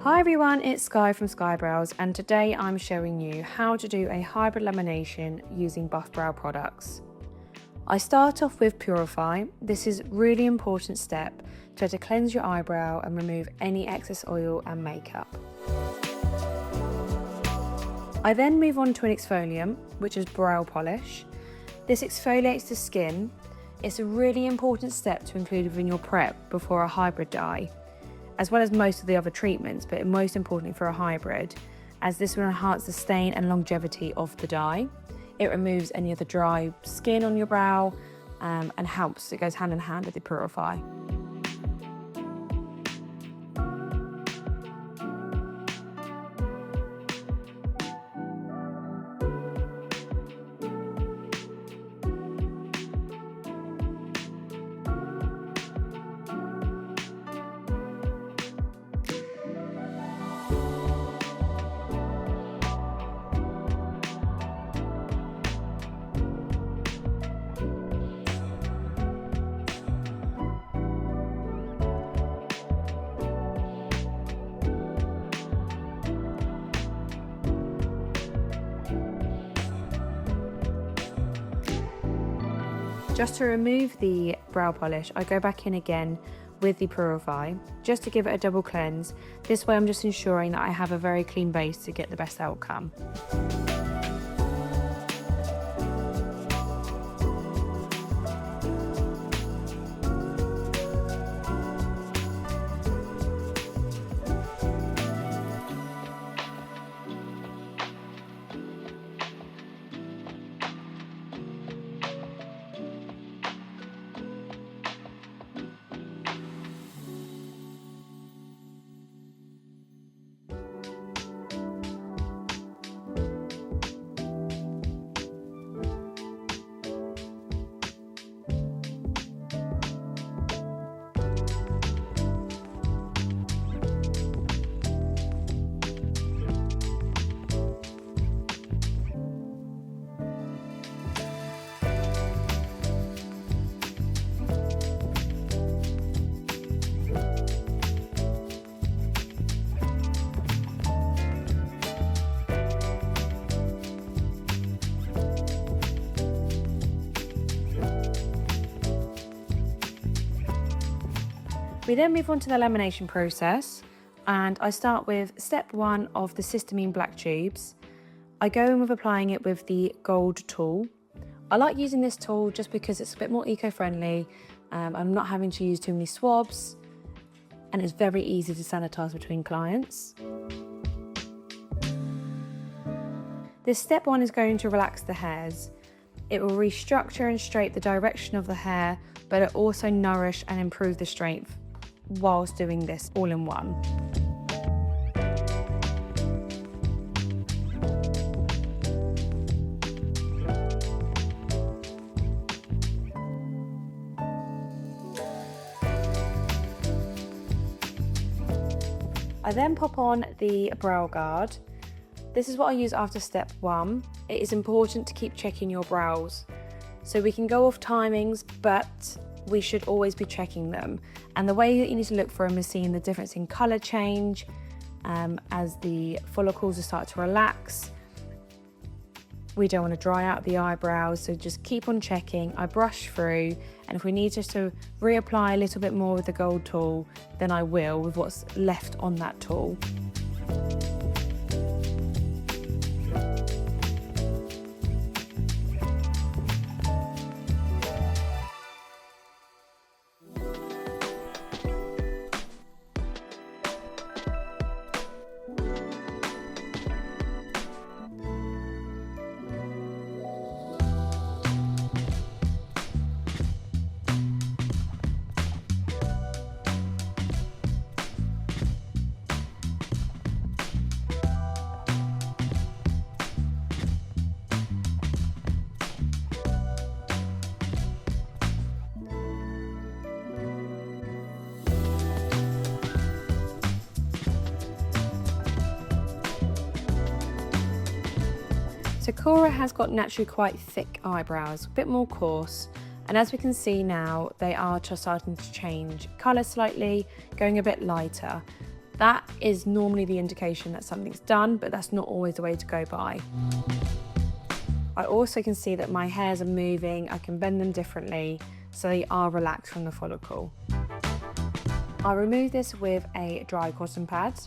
Hi everyone, it's Skye from Skye Brows, and today I'm showing you how to do a hybrid lamination using buff brow products. I start off with Purify. This is a really important step to cleanse your eyebrow and remove any excess oil and makeup. I then move on to an exfoliant, which is brow polish. This exfoliates the skin. It's a really important step to include within your prep before a hybrid dye, as well as most of the other treatments, but most importantly for a hybrid, as this will enhance the stain and longevity of the dye. It removes any of the dry skin on your brow and helps, it goes hand in hand with the Purify. Just to remove the brow polish, I go back in again with the Purify, just to give it a double cleanse. This way I'm just ensuring that I have a very clean base to get the best outcome. We then move on to the lamination process, and I start with step 1 of the Systamine black tubes. I go in with applying it with the gold tool. I like using this tool just because it's a bit more eco-friendly. I'm not having to use too many swabs, and it's very easy to sanitize between clients. This step 1 is going to relax the hairs. It will restructure and straighten the direction of the hair, but it also nourish and improve the strength whilst doing this all in one. I then pop on the brow guard. This is what I use after step 1. It is important to keep checking your brows. So we can go off timings, but we should always be checking them. And the way that you need to look for them is seeing the difference in colour change as the follicles are start to relax. We don't want to dry out the eyebrows, so just keep on checking. I brush through, and if we need just to reapply a little bit more with the gold tool, then I will with what's left on that tool. Sakura has got naturally quite thick eyebrows, a bit more coarse, and as we can see now, they are just starting to change colour slightly, going a bit lighter. That is normally the indication that something's done, but that's not always the way to go by. I also can see that my hairs are moving. I can bend them differently, so they are relaxed from the follicle. I'll remove this with a dry cotton pad.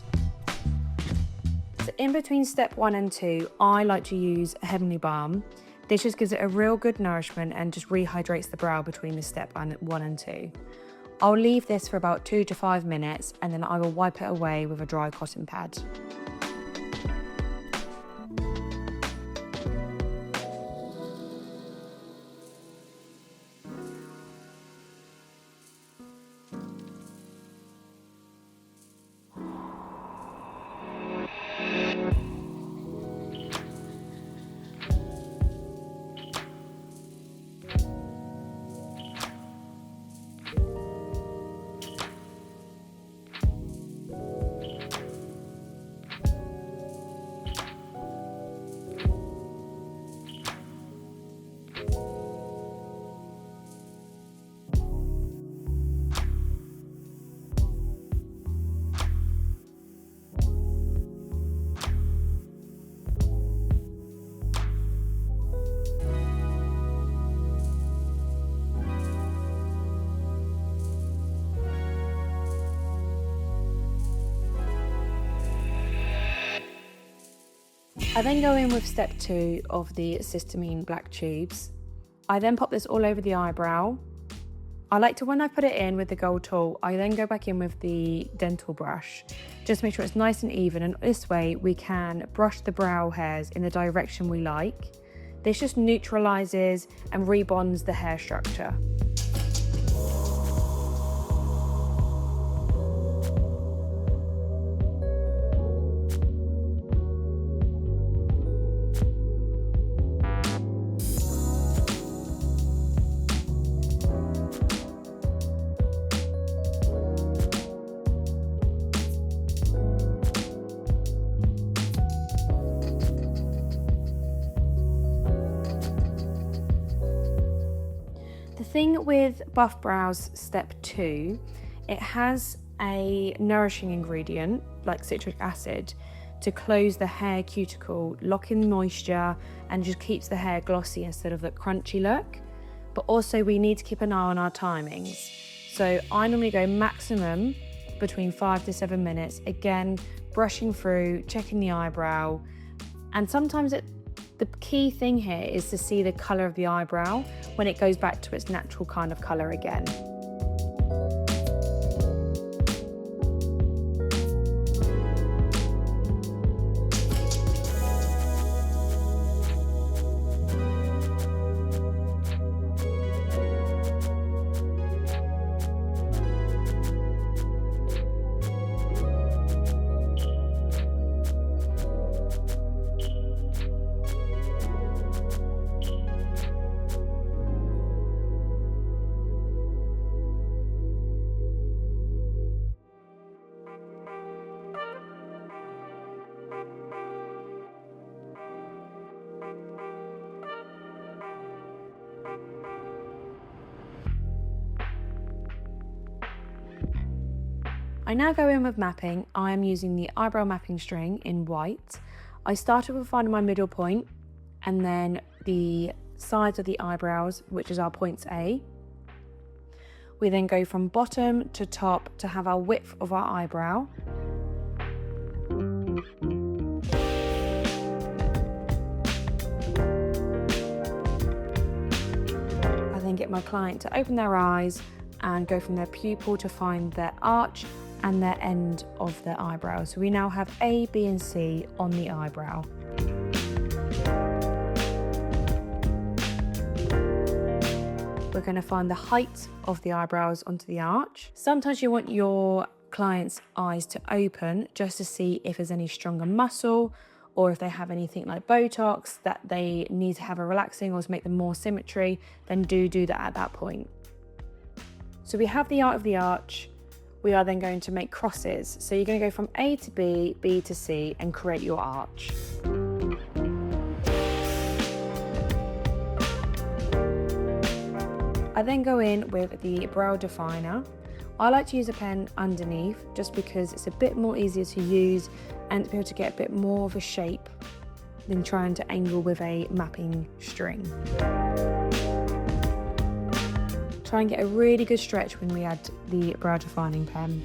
So in between step 1 and 2, I like to use a Heavenly Balm. This just gives it a real good nourishment and just rehydrates the brow between the step 1 and 2. I'll leave this for about 2 to 5 minutes and then I will wipe it away with a dry cotton pad. I then go in with step 2 of the Cysteamine black tubes. I then pop this all over the eyebrow. I like to, when I put it in with the gold tool, I then go back in with the dental brush. Just make sure it's nice and even, and this way we can brush the brow hairs in the direction we like. This just neutralizes and rebonds the hair structure. The thing with Buff Brows step 2, it has a nourishing ingredient like citric acid to close the hair cuticle, lock in moisture, and just keeps the hair glossy instead of the crunchy look. But also we need to keep an eye on our timings. So I normally go maximum between 5 to 7 minutes, again brushing through, checking the eyebrow, and sometimes the key thing here is to see the colour of the eyebrow when it goes back to its natural kind of colour again. I now go in with mapping. I am using the eyebrow mapping string in white. I started with finding my middle point and then the sides of the eyebrows, which is our points A. We then go from bottom to top to have our width of our eyebrow. I then get my client to open their eyes and go from their pupil to find their arch and their end of their eyebrow. So we now have A, B and C on the eyebrow. We're going to find the height of the eyebrows onto the arch. Sometimes you want your client's eyes to open just to see if there's any stronger muscle or if they have anything like Botox that they need to have a relaxing or to make them more symmetry, then do that at that point. So we have the art of the arch. We are then going to make crosses. So you're going to go from A to B, B to C, and create your arch. I then go in with the brow definer. I like to use a pen underneath just because it's a bit more easier to use and to be able to get a bit more of a shape than trying to angle with a mapping string. Try and get a really good stretch when we add the brow defining pen.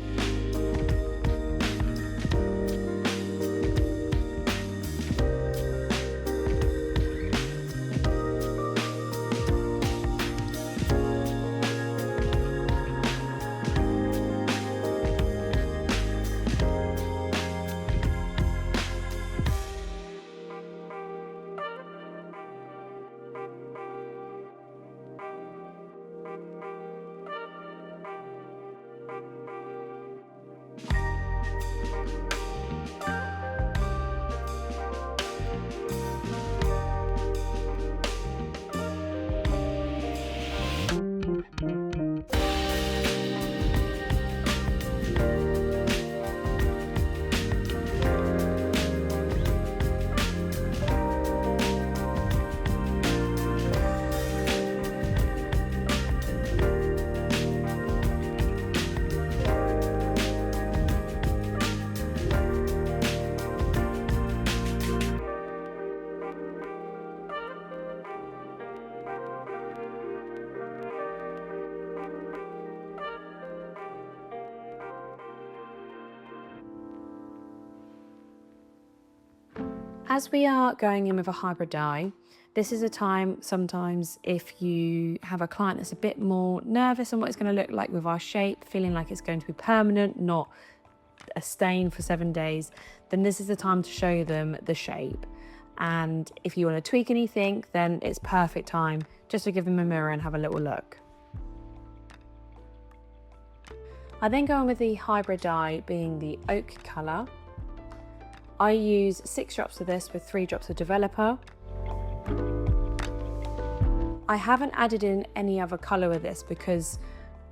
As we are going in with a hybrid dye, this is a time sometimes if you have a client that's a bit more nervous on what it's going to look like with our shape, feeling like it's going to be permanent, not a stain for 7 days, then this is the time to show them the shape. And if you want to tweak anything, then it's perfect time just to give them a mirror and have a little look. I then go on with the hybrid dye being the oak colour. I use 6 drops of this with 3 drops of developer. I haven't added in any other colour with this because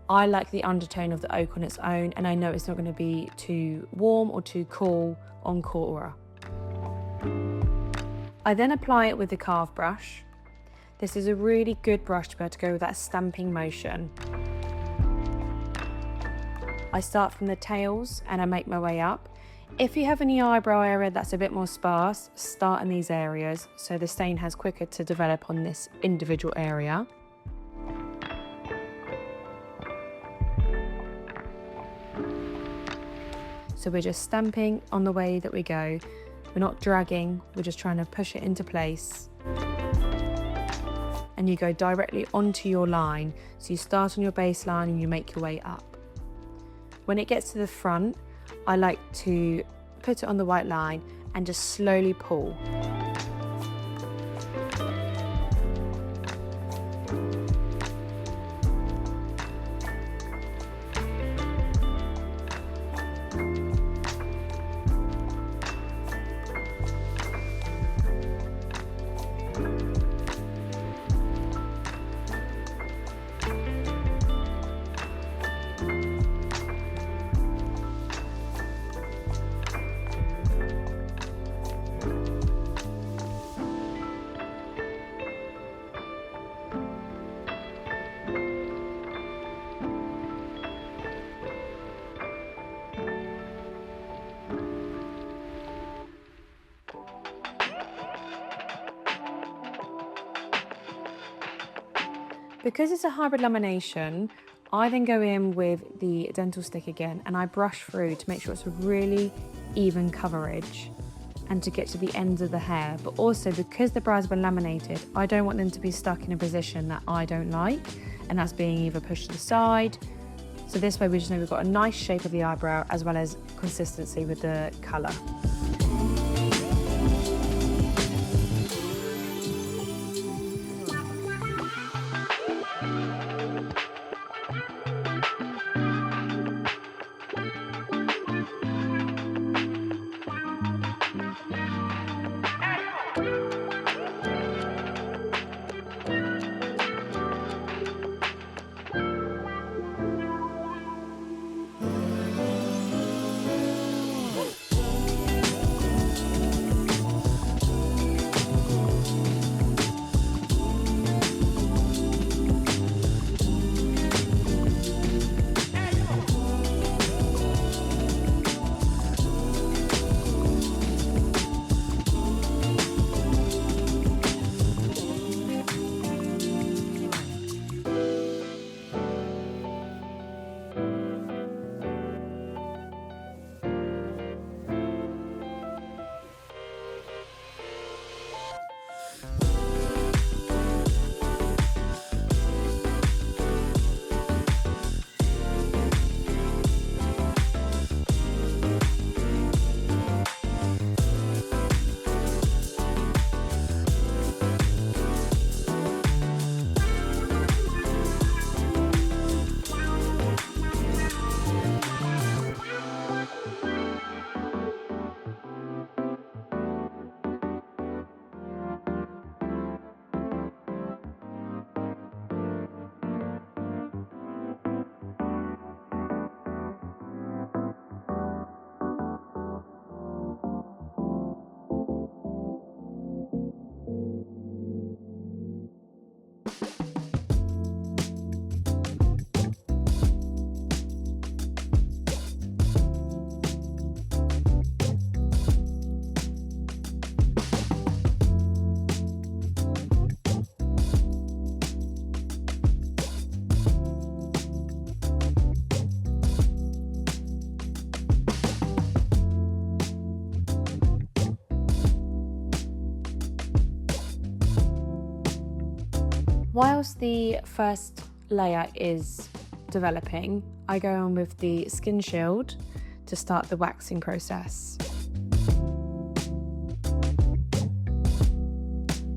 I like the undertone of the oak on its own, and I know it's not going to be too warm or too cool on Cora. I then apply it with the carve brush. This is a really good brush to be able to go with that stamping motion. I start from the tails and I make my way up. If you have any eyebrow area that's a bit more sparse, start in these areas so the stain has quicker to develop on this individual area. So we're just stamping on the way that we go. We're not dragging, we're just trying to push it into place. And you go directly onto your line. So you start on your baseline and you make your way up. When it gets to the front, I like to put it on the white line and just slowly pull. Because it's a hybrid lamination, I then go in with the dental stick again and I brush through to make sure it's a really even coverage and to get to the ends of the hair. But also because the brows have been laminated, I don't want them to be stuck in a position that I don't like, and that's being either pushed to the side. So this way we just know we've got a nice shape of the eyebrow as well as consistency with the colour. Whilst the first layer is developing, I go on with the skin shield to start the waxing process.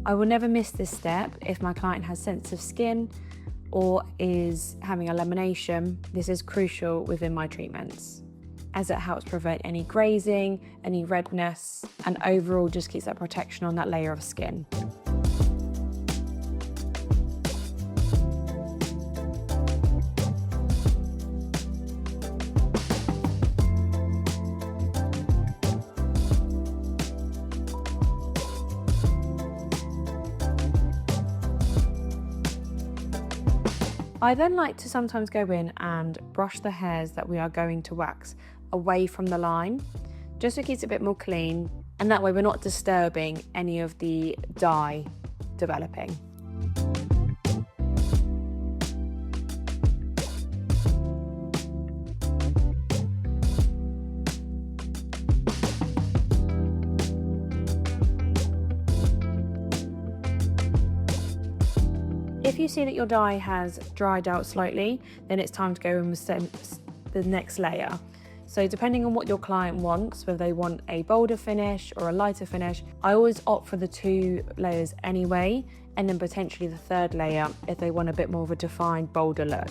I will never miss this step if my client has sensitive skin or is having a lamination. This is crucial within my treatments, as it helps prevent any grazing, any redness, and overall just keeps that protection on that layer of skin. I then like to sometimes go in and brush the hairs that we are going to wax away from the line, just so it keeps it a bit more clean, and that way we're not disturbing any of the dye developing. If you see that your dye has dried out slightly, then it's time to go in with the next layer. So depending on what your client wants, whether they want a bolder finish or a lighter finish, I always opt for the 2 layers anyway, and then potentially the 3rd layer if they want a bit more of a defined, bolder look.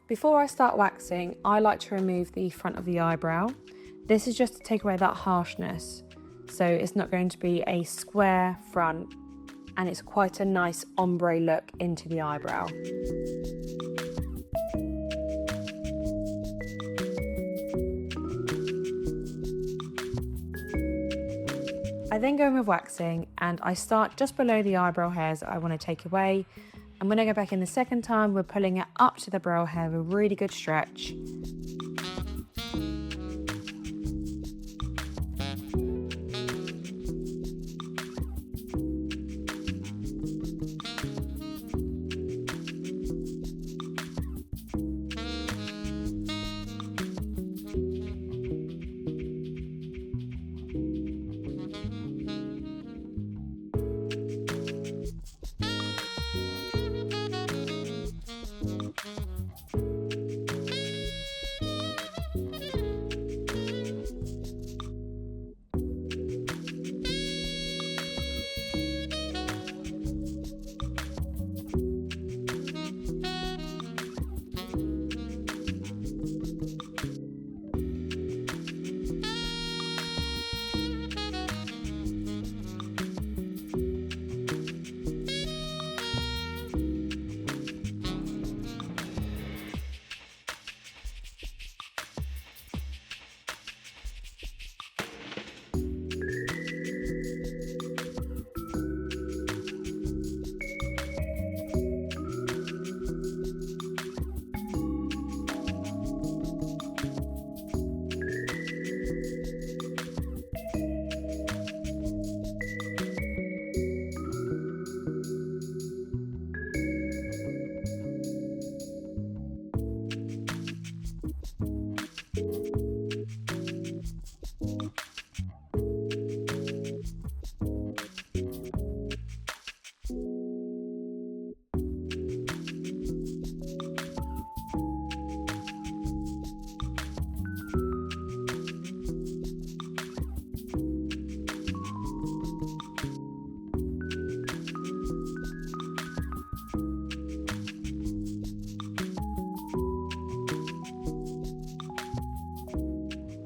Before I start waxing, I like to remove the front of the eyebrow. This is just to take away that harshness. So it's not going to be a square front, and it's quite a nice ombre look into the eyebrow. I then go in with waxing, and I start just below the eyebrow hairs that I want to take away. And when I go back in the second time, we're pulling it up to the brow hair with a really good stretch.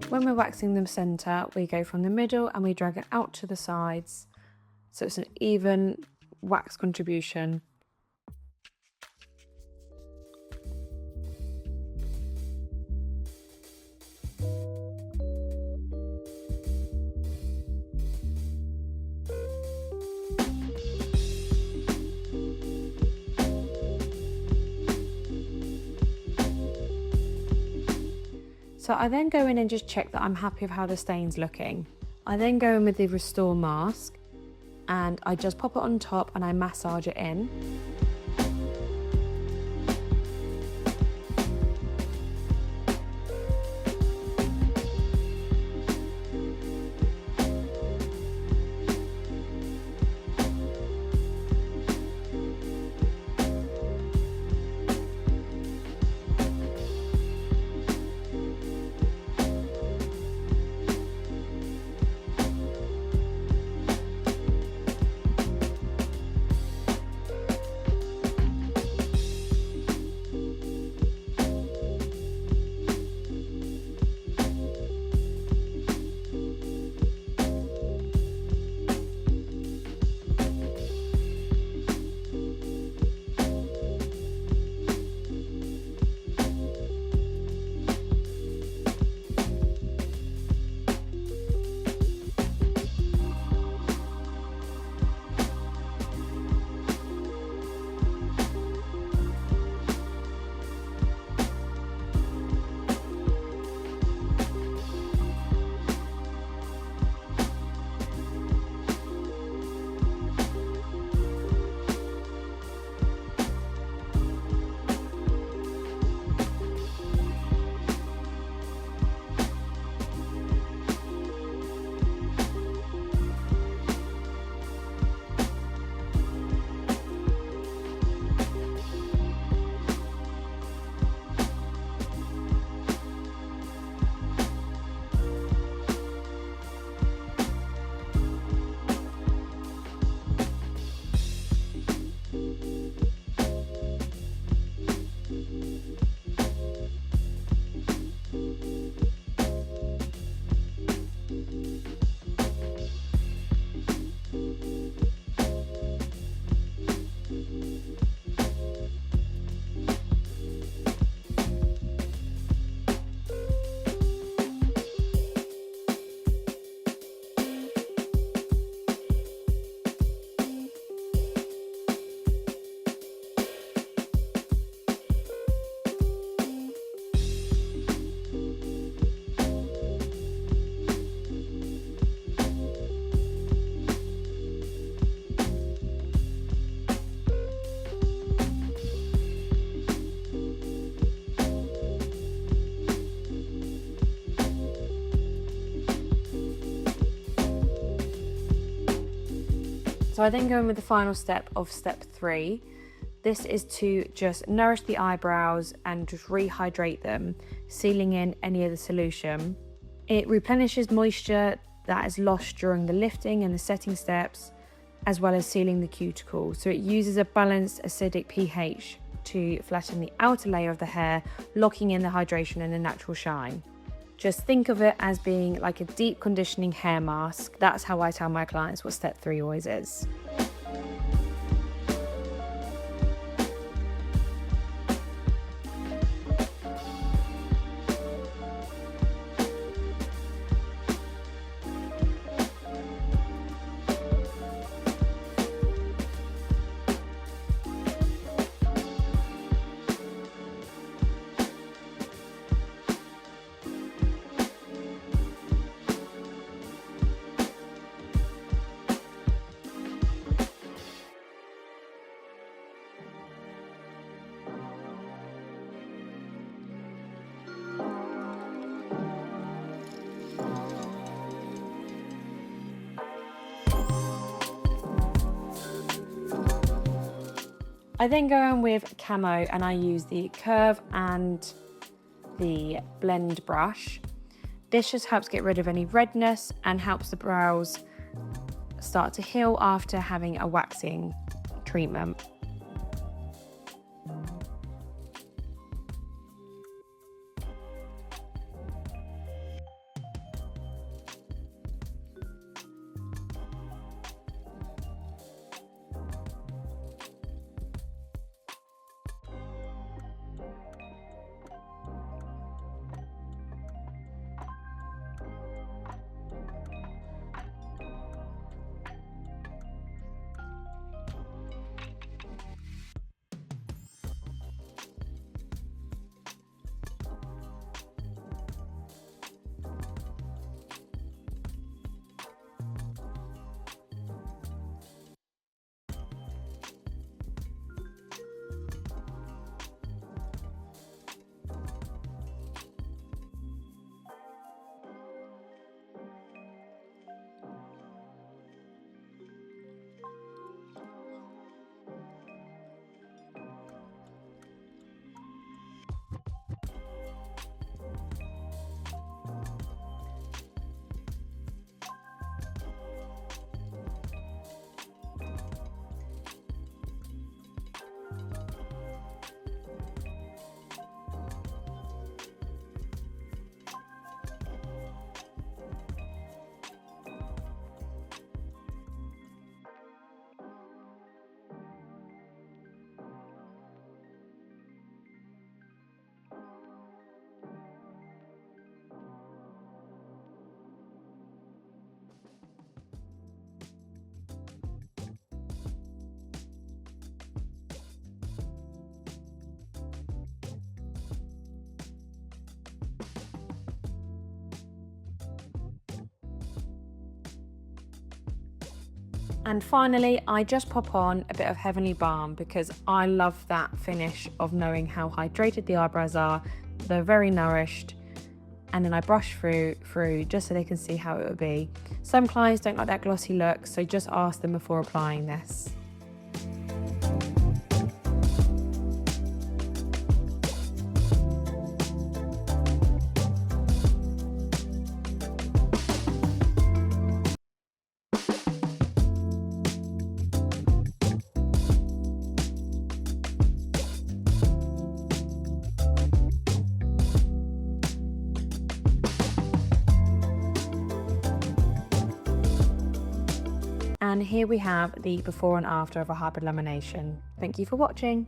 When we're waxing the centre, we go from the middle and we drag it out to the sides, so it's an even wax contribution. So I then go in and just check that I'm happy with how the stain's looking. I then go in with the Restore mask and I just pop it on top and I massage it in. So I then go in with the final step of step 3. This is to just nourish the eyebrows and just rehydrate them, sealing in any of the solution. It replenishes moisture that is lost during the lifting and the setting steps, as well as sealing the cuticle. So it uses a balanced acidic pH to flatten the outer layer of the hair, locking in the hydration and the natural shine. Just think of it as being like a deep conditioning hair mask. That's how I tell my clients what step 3 always is. I then go in with camo and I use the curve and the blend brush. This just helps get rid of any redness and helps the brows start to heal after having a waxing treatment. And finally, I just pop on a bit of Heavenly Balm because I love that finish of knowing how hydrated the eyebrows are. They're very nourished. And then I brush through just so they can see how it would be. Some clients don't like that glossy look, so just ask them before applying this. And here we have the before and after of a hybrid lamination. Thank you for watching.